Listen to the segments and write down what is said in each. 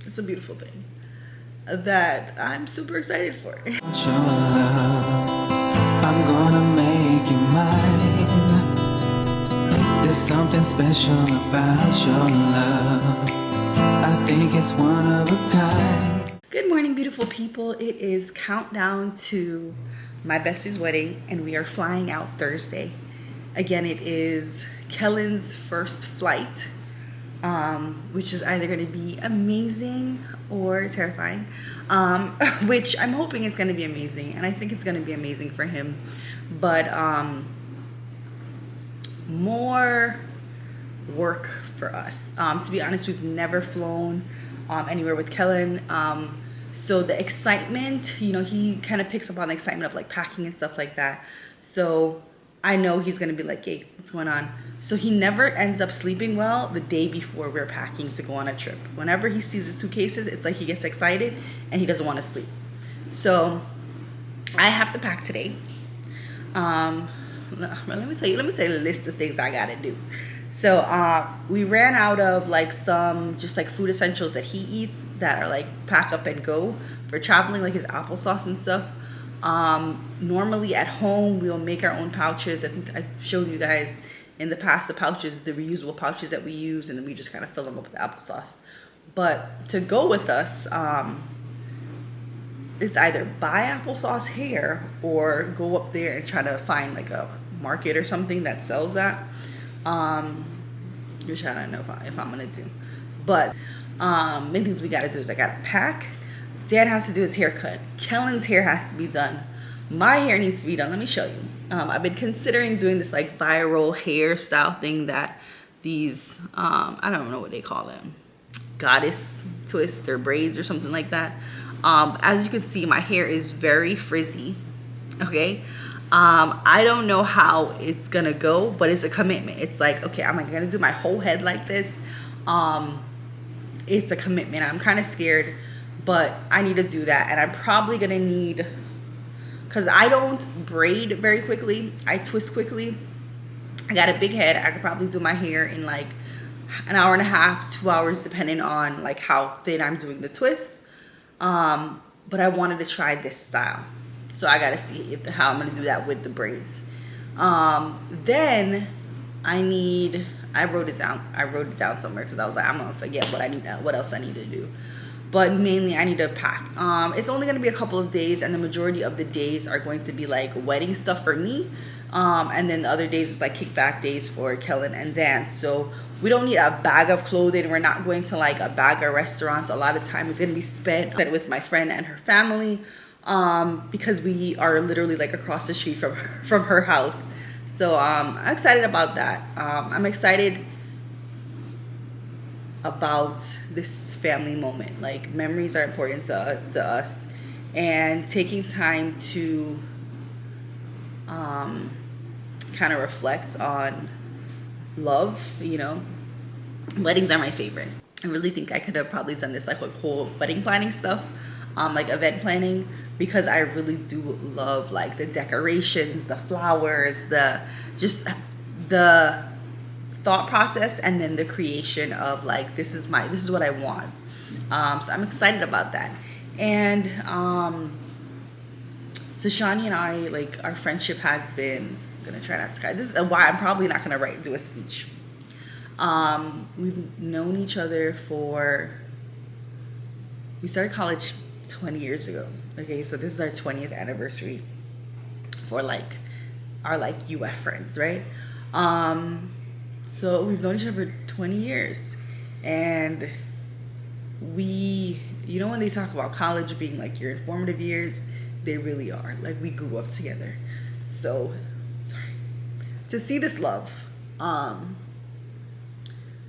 It's a beautiful thing that I'm super excited for. Show love, I'm gonna make you mine. There's something special about your love. I think it's one of a kind. Good morning, beautiful people. It is countdown to my bestie's wedding, and we are flying out Thursday. Again, it is Kellan's first flight, which is either going to be amazing or terrifying, which I'm hoping is going to be amazing, and I think it's going to be amazing for him. But more work for us. To be honest, we've never flown anywhere with Kellan. So the excitement, you know, he kind of picks up on the excitement of like packing and stuff like that. So I know he's going to be like, hey, what's going on? So he never ends up sleeping well the day before we're packing to go on a trip. Whenever he sees the suitcases, it's like he gets excited and he doesn't want to sleep. So I have to pack today. Let me tell you the list of things I got to do. So we ran out of like some just like food essentials that he eats that are like pack up and go for traveling, like his applesauce and stuff. Normally at home we'll make our own pouches. I think I've showed you guys in the past the pouches, the reusable pouches that we use, and then we just kind of fill them up with applesauce. But to go with us, it's either buy applesauce here or go up there and try to find like a market or something that sells that. Which I don't know if I'm gonna do. But main things we gotta do is I gotta pack. Dad has to do his haircut. Kellan's hair has to be done. My hair needs to be done. Let me show you. I've been considering doing this like viral hairstyle thing that these I don't know what they call them, goddess twists or braids or something like that. As you can see, my hair is very frizzy. Okay. I don't know how it's gonna go, but it's a commitment. It's like, okay, I'm like gonna do my whole head like this. It's a commitment. I'm kind of scared, but I need to do that. And I'm probably gonna need, because I don't braid very quickly, I twist quickly. I got a big head. I could probably do my hair in like an hour and a half, 2 hours, depending on like how thin I'm doing the twist. But I wanted to try this style. So I gotta see how I'm gonna do that with the braids. Then I wrote it down somewhere because I was like, I'm gonna forget what else I need to do. But mainly I need to pack. It's only gonna be a couple of days, and the majority of the days are going to be like wedding stuff for me. And then the other days is like kickback days for Kellan and Dan. So we don't need a bag of clothing. We're not going to like a bag of restaurants. A lot of time is gonna be spent with my friend and her family. Because we are literally like across the street from her house. So I'm excited about that. I'm excited about this family moment. Like, memories are important to us, and taking time to kind of reflect on love, you know. Weddings are my favorite. I really think I could have probably done this like whole wedding planning stuff, like event planning, because I really do love like the decorations, the flowers, the thought process, and then the creation of like, this is what I want. So I'm excited about that. And so Shani and I, like, our friendship has been, I'm gonna try not to cry. This is why I'm probably not gonna do a speech. We've known each other we started college 20 years ago. Okay, so this is our 20th anniversary for like our like UF friends, right? So we've known each other for 20 years, and we, you know, when they talk about college being like your formative years, they really are. Like, we grew up together. So to see this love, to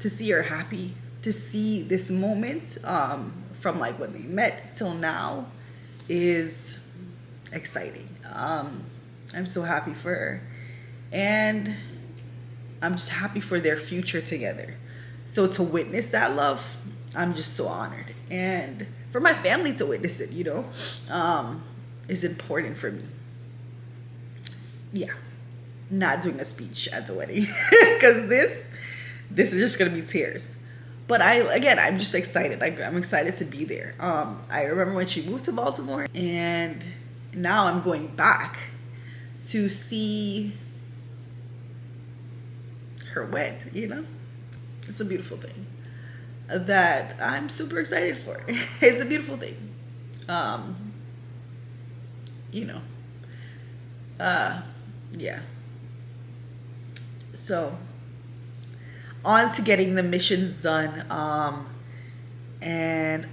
see her happy, to see this moment from like when they met till now is exciting. I'm so happy for her, and I'm just happy for their future together. So to witness that love, I'm just so honored, and for my family to witness it, you know, is important for me. Yeah, not doing a speech at the wedding because this is just gonna be tears. But I'm just excited. I'm excited to be there. I remember when she moved to Baltimore, and now I'm going back to see her wed, you know? It's a beautiful thing that I'm super excited for. It's a beautiful thing. You know. Yeah. So, on to getting the missions done. And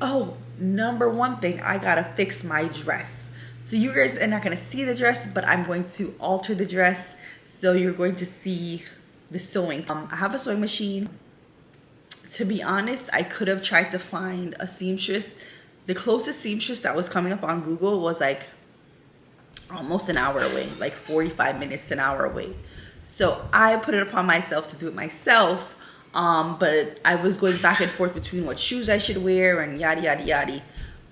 number one thing, I gotta fix my dress. So you guys are not gonna see the dress, but I'm going to alter the dress. So you're going to see the sewing. I have a sewing machine. To be honest, I could have tried to find a seamstress. The closest seamstress that was coming up on Google was like almost an hour away, like 45 minutes to an hour away. So I put it upon myself to do it myself. But I was going back and forth between what shoes I should wear and yada, yada, yada.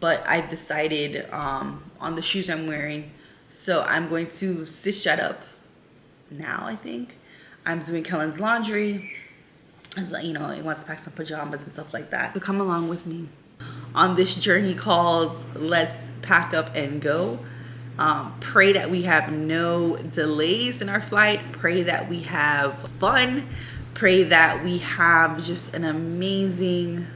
But I've decided on the shoes I'm wearing. So I'm going to stitch that up now, I think. I'm doing Kellan's laundry. As you know, he wants to pack some pajamas and stuff like that. So come along with me on this journey called Let's Pack Up and Go. Pray that we have no delays in our flight. Pray that we have fun. Pray that we have just an amazing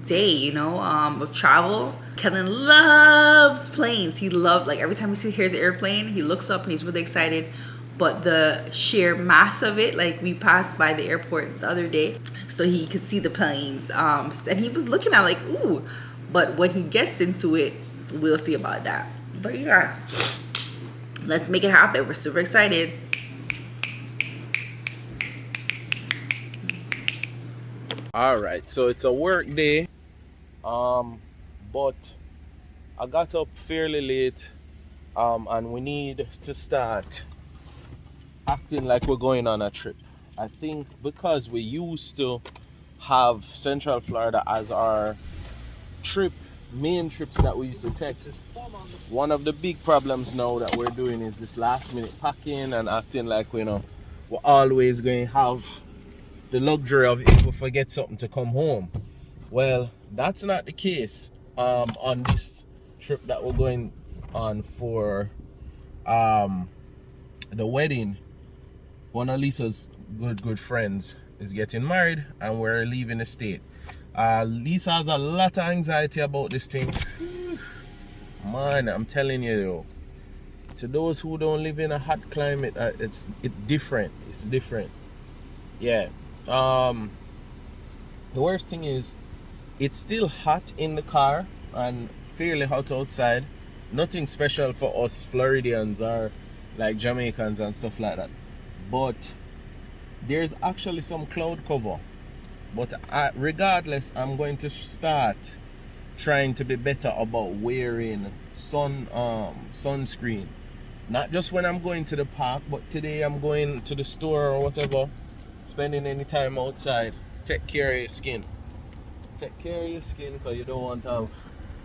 day, you know, of travel. Kellan loves planes. He loves, like, every time he hears an airplane, he looks up and he's really excited. But the sheer mass of it, like, we passed by the airport the other day so he could see the planes. And he was looking at like, ooh. But when he gets into it, we'll see about that. But yeah, let's make it happen. We're super excited. All right, so it's a work day, but I got up fairly late, and we need to start acting like we're going on a trip. I think because we used to have Central Florida as our main trips that we used to take, one of the big problems now that we're doing is this last minute packing and acting like, you know, we're always going to have the luxury of if we forget something to come home. Well, that's not the case on this trip that we're going on for the wedding. One of Lisa's good friends is getting married and we're leaving the state. Lisa has a lot of anxiety about this thing. Man, I'm telling you, to those who don't live in a hot climate, it's different. It's different. Yeah. The worst thing is, it's still hot in the car and fairly hot outside. Nothing special for us Floridians or like Jamaicans and stuff like that. But there's actually some cloud cover. But regardless, I'm going to start trying to be better about wearing sunscreen. Not just when I'm going to the park, but today I'm going to the store or whatever. Spending any time outside. Take care of your skin. Take care of your skin because you don't want to have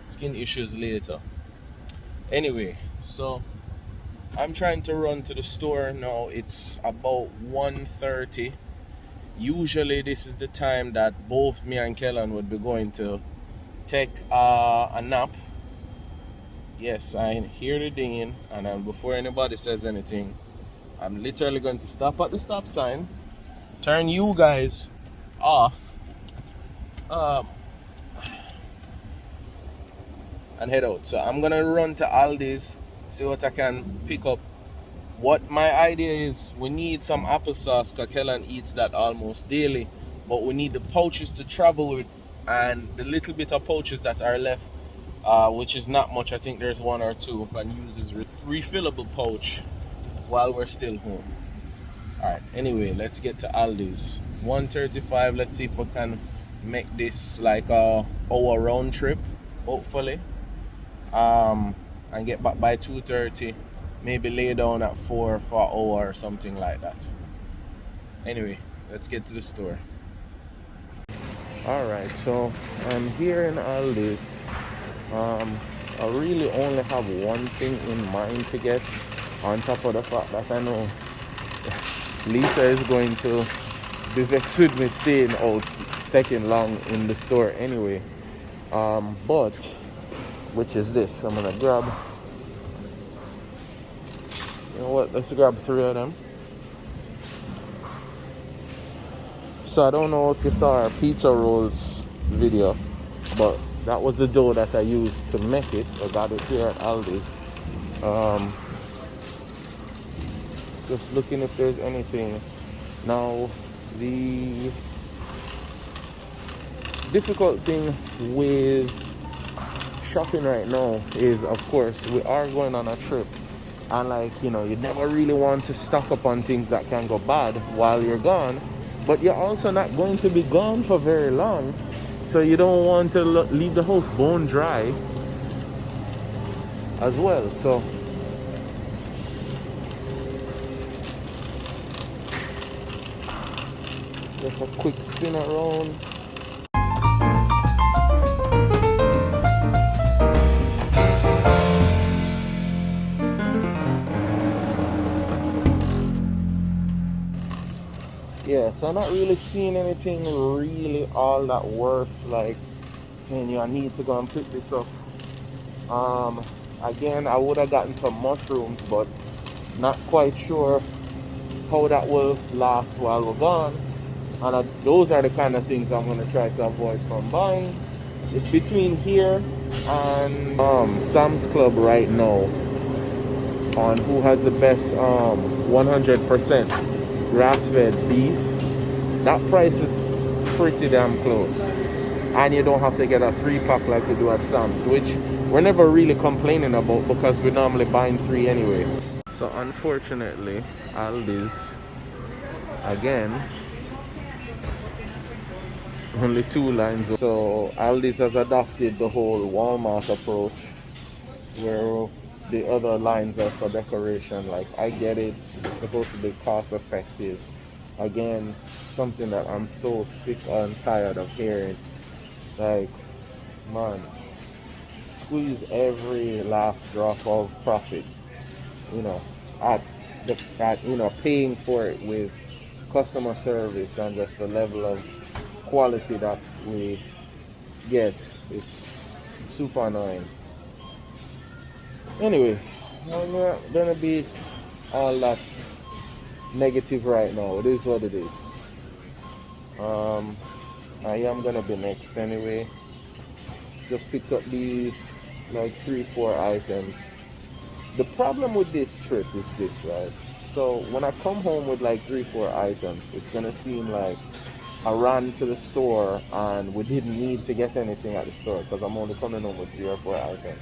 skin issues later. Anyway, so I'm trying to run to the store now. It's about 1:30. Usually this is the time that both me and Kellan would be going to take a nap. Yes, I hear the dinging, and before anybody says anything, I'm literally going to stop at the stop sign, turn you guys off, and head out. So I'm gonna run to Aldi's, see what I can pick up. What my idea is, we need some applesauce because Kellan eats that almost daily, but we need the pouches to travel with and the little bit of pouches that are left, which is not much. I think there's one or two. And use this refillable pouch while we're still home. Alright, anyway, let's get to Aldi's. 1:35. Let's see if we can make this like a hour round trip, hopefully, and get back by 2:30. Maybe lay down at 4 for an hour or something like that. Anyway, let's get to the store. Alright, so I'm here in Aldi's. I really only have one thing in mind to get, on top of the fact that I know Lisa is going to be vexed with me staying out taking long in the store anyway. But which is this? I'm gonna grab. You know what? Let's grab 3 of them. So I don't know if you saw our pizza rolls video, but that was the dough that I used to make it. I got it here at Aldi's. Just looking if there's anything. Now, the difficult thing with shopping right now is, of course, we are going on a trip, and like, you know, you never really want to stock up on things that can go bad while you're gone, but you're also not going to be gone for very long, so you don't want to leave the house bone dry as well. So just a quick spin around. Yeah, so I'm not really seeing anything really all that worth like saying, I need to go and pick this up. Again, I would have gotten some mushrooms, but not quite sure how that will last while we're gone. And those are the kind of things I'm going to try to avoid from buying. It's between here and Sam's Club right now on who has the best 100% grass-fed beef. That price is pretty damn close, and you don't have to get a 3-pack like you do at Sam's, which we're never really complaining about because we're normally buying 3 anyway. So unfortunately, Aldi's again only 2 lines. So Aldi's has adopted the whole Walmart approach where the other lines are for decoration. Like, I get it, it's supposed to be cost effective. Again, something that I'm so sick and tired of hearing. Like, man, squeeze every last drop of profit, you know, at paying for it with customer service and just the level of quality that we get. It's super annoying. Anyway, I'm not gonna be all that negative right now. It is what it is. I am gonna be next anyway. Just picked up these like 3-4 items. The problem with this trip is this, right? So when I come home with like 3-4 items, it's gonna seem like I ran to the store and we didn't need to get anything at the store because I'm only coming home with 3 or 4 items.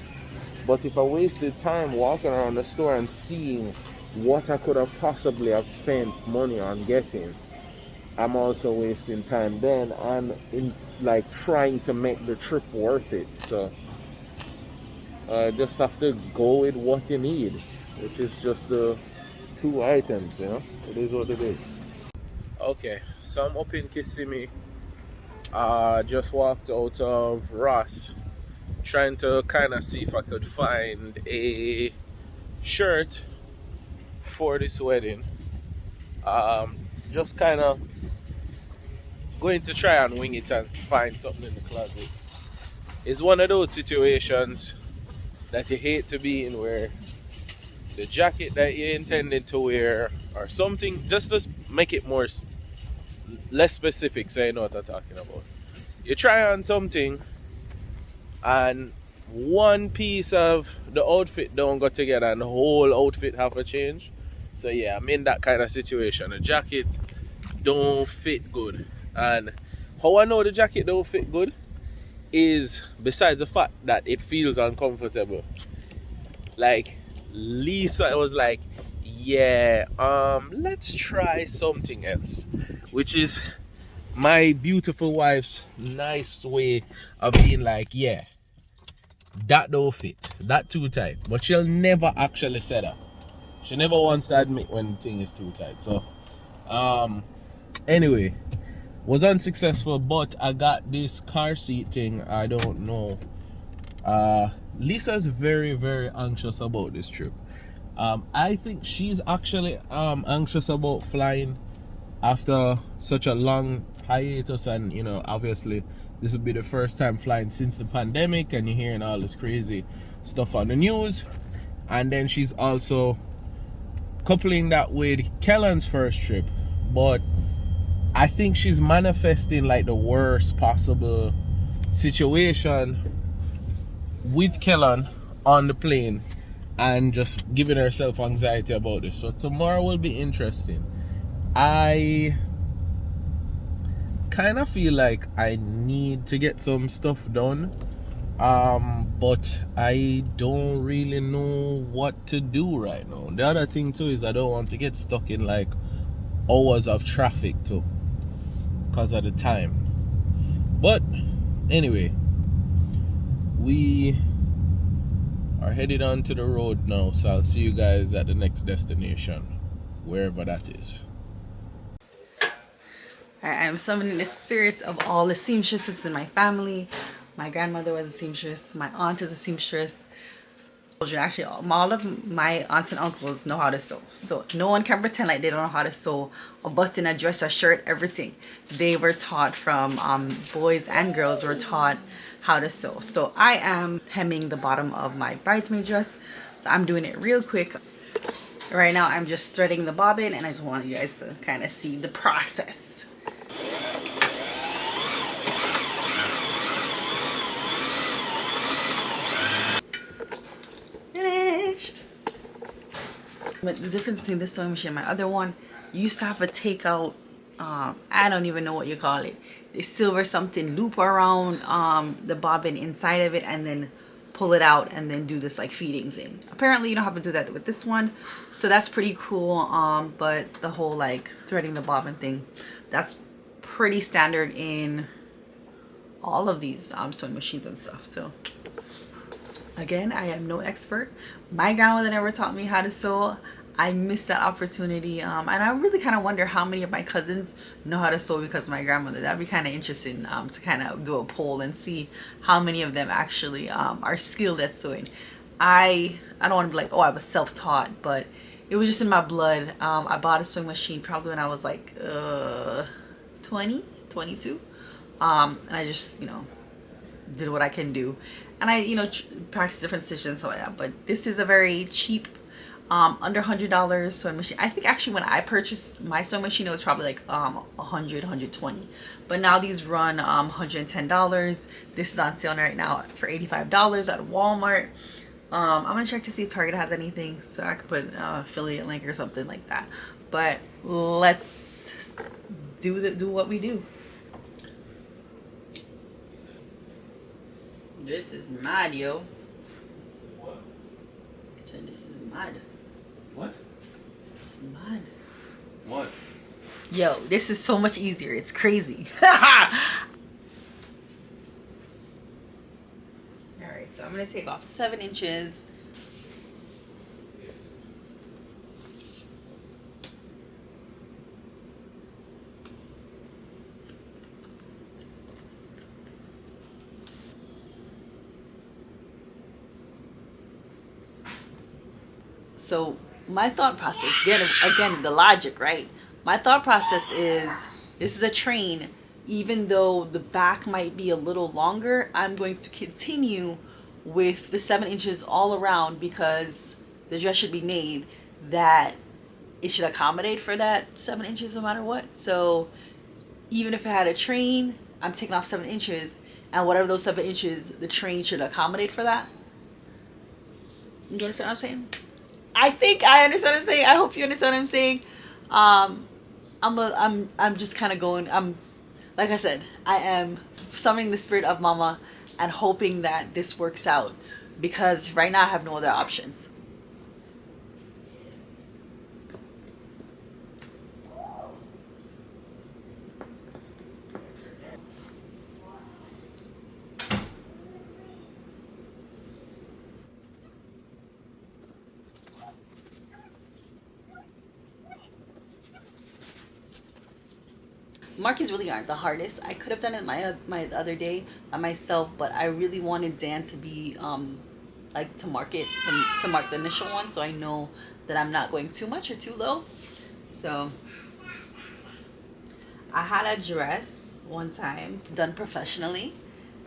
But if I wasted time walking around the store and seeing what I could have possibly have spent money on getting, I'm also wasting time then and in like trying to make the trip worth it. So just have to go with what you need, which is just the 2 items, you know. It is what it is. Okay, so I'm up in Kissimmee. Just walked out of Ross, trying to kind of see if I could find a shirt for this wedding. Just kind of going to try and wing it and find something in the closet. It's one of those situations that you hate to be in, where the jacket that you intended to wear or something, just make it less specific so you know what I'm talking about. You try on something and one piece of the outfit don't go together and the whole outfit have a change. So yeah, I'm in that kind of situation. The jacket don't fit good, and how I know the jacket don't fit good is, besides the fact that it feels uncomfortable, like Lisa was like, yeah, let's try something else, which is my beautiful wife's nice way of being like, yeah, that don't fit, that too tight. But she'll never actually say that. She never wants to admit when the thing is too tight. So anyway, was unsuccessful, but I got this car seat thing. I don't know, Lisa's very, very anxious about this trip. I think she's actually anxious about flying after such a long hiatus, and you know, obviously this will be the first time flying since the pandemic, and you're hearing all this crazy stuff on the news. And then she's also coupling that with Kellan's first trip, but I think she's manifesting like the worst possible situation with Kellan on the plane and just giving herself anxiety about it. So tomorrow will be interesting. I kind of feel like I need to get some stuff done, but I don't really know what to do right now. The other thing too is I don't want to get stuck in like hours of traffic too because of the time. But anyway, we are headed onto the road now, so I'll see you guys at the next destination, wherever that is. I am summoning the spirits of all the seamstresses in my family. My grandmother was a seamstress. My aunt is a seamstress. Actually, all of my aunts and uncles know how to sew. So no one can pretend like they don't know how to sew a button, a dress, a shirt, everything. They were taught from, boys and girls were taught how to sew. So I am hemming the bottom of my bridesmaid dress. So I'm doing it real quick. Right now I'm just threading the bobbin, and I just want you guys to kind of see the process. Finished. But the difference between this sewing machine and my other one, you used to have to take out, I don't even know what you call it, the silver something, loop around the bobbin inside of it and then pull it out and then do this like feeding thing. Apparently you don't have to do that with this one, so that's pretty cool. But the whole like threading the bobbin thing, that's pretty standard in all of these sewing machines and stuff. So again, I am no expert. My grandmother never taught me how to sew. I missed that opportunity, and I really kind of wonder how many of my cousins know how to sew because of my grandmother. That'd be kind of interesting to kind of do a poll and see how many of them actually are skilled at sewing. I don't want to be like, oh, I was self-taught, but it was just in my blood. I bought a sewing machine probably when I was like 20, 22, and I just, you know, did what I can do, and I, you know, practice different stitches and stuff like that. But this is a very cheap, under $100 sewing machine. I think actually when I purchased my sewing machine it was probably like 100, 120, but now these run $110. This is on sale right now for $85 at Walmart. I'm gonna check to see if Target has anything so I could put an affiliate link or something like that. But let's do what we do. This is mad, yo. What? This is mad. What? It's mad. What? Yo, this is so much easier. It's crazy. Alright, so I'm going to take off 7 inches. So my thought process, again, the logic, right? My thought process is, this is a train. Even though the back might be a little longer, I'm going to continue with the 7 inches all around because the dress should be made that it should accommodate for that 7 inches no matter what. So even if it had a train, I'm taking off 7 inches, and whatever those 7 inches, the train should accommodate for that. You understand what I'm saying? I think I understand what I'm saying. I hope you understand what I'm saying. I'm just kind of going. Like I said, I am summoning the spirit of Mama and hoping that this works out because right now I have no other options. Markings really aren't the hardest. I could have done it my other day by myself, but I really wanted Dan to be like to mark the initial one, so I know that I'm not going too much or too low. So I had a dress one time, done professionally,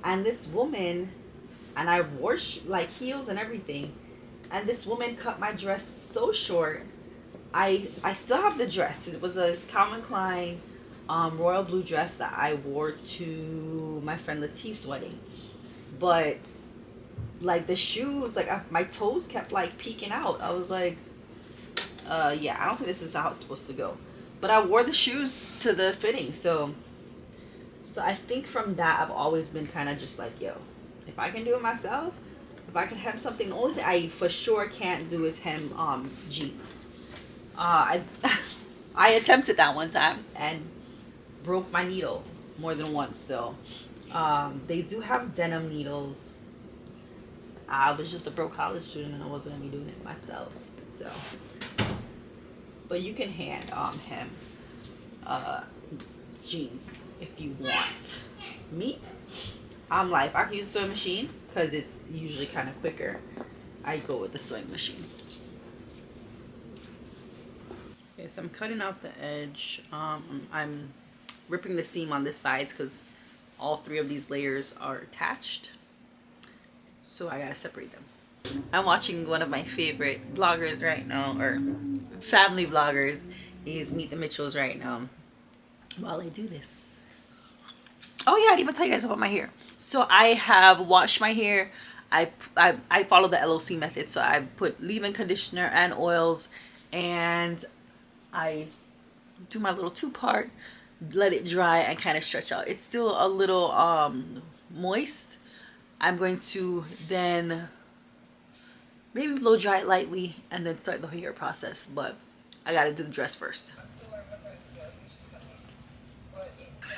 and this woman, and I wore like heels and everything, and this woman cut my dress so short. I still have the dress. It was a Calvin Klein royal blue dress that I wore to my friend Latif's wedding, but like the shoes, like my toes kept like peeking out. I was like, yeah, I don't think this is how it's supposed to go. But I wore the shoes to the fitting, so I think from that I've always been kind of just like, yo, if I can do it myself, if I can hem something, the only thing I for sure can't do is hem jeans. I attempted that one time and broke my needle more than once. So they do have denim needles. I was just a broke college student and I wasn't gonna be doing it myself. So, but you can hem jeans if you want. Me, I'm like, I can use a sewing machine because it's usually kind of quicker. I go with the sewing machine. Okay, so I'm cutting out the edge. I'm ripping the seam on this sides because all three of these layers are attached. So I gotta separate them. I'm watching one of my favorite bloggers right now, or family bloggers, is Meet the Mitchells right now while I do this. Oh yeah, I didn't even tell you guys about my hair. So I have washed my hair. I follow the LOC method, so I put leave-in conditioner and oils, and I do my little two-part, let it dry and kind of stretch out. It's still a little moist. I'm going to then maybe blow dry it lightly and then start the hair process, but I gotta do the dress first.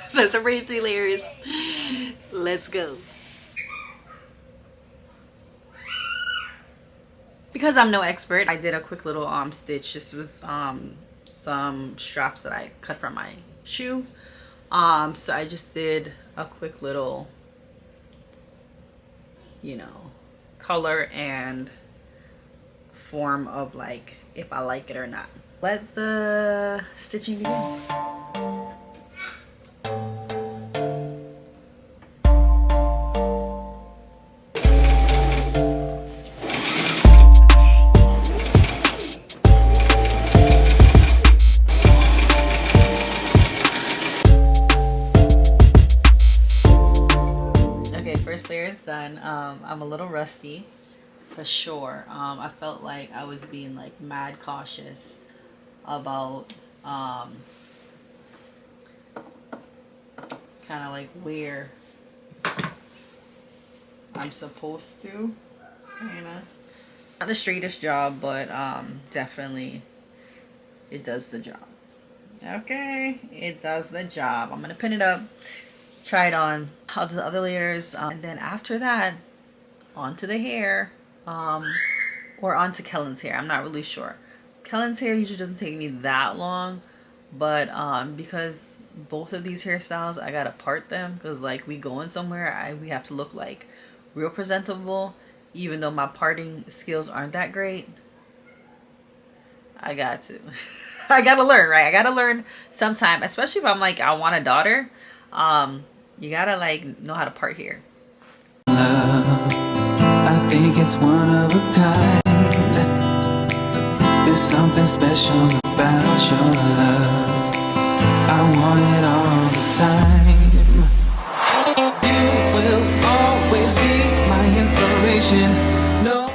So separated 3 layers. Let's go. Because I'm no expert, I did a quick little stitch. This was some straps that I cut from my shoe. So I just did a quick little, you know, color and form of like if I like it or not. Let the stitching begin. Done. I'm a little rusty for sure. I felt like I was being like mad cautious about kind of like where I'm supposed to, not the straightest job, but definitely it does the job. Okay, it does the job. I'm gonna pin it up, try it on. I'll do the other layers, and then after that onto the hair, or onto Kellan's hair. I'm not really sure. Kellan's hair usually doesn't take me that long, but because both of these hairstyles I gotta part them because like we going somewhere, we have to look like real presentable, even though my parting skills aren't that great. I got to I gotta learn, right? I gotta learn sometime, especially if I'm like I want a daughter. You gotta like know how to part hair. I think it's one of a kind. There's something special about your love. I want it all the time. You will always be my inspiration.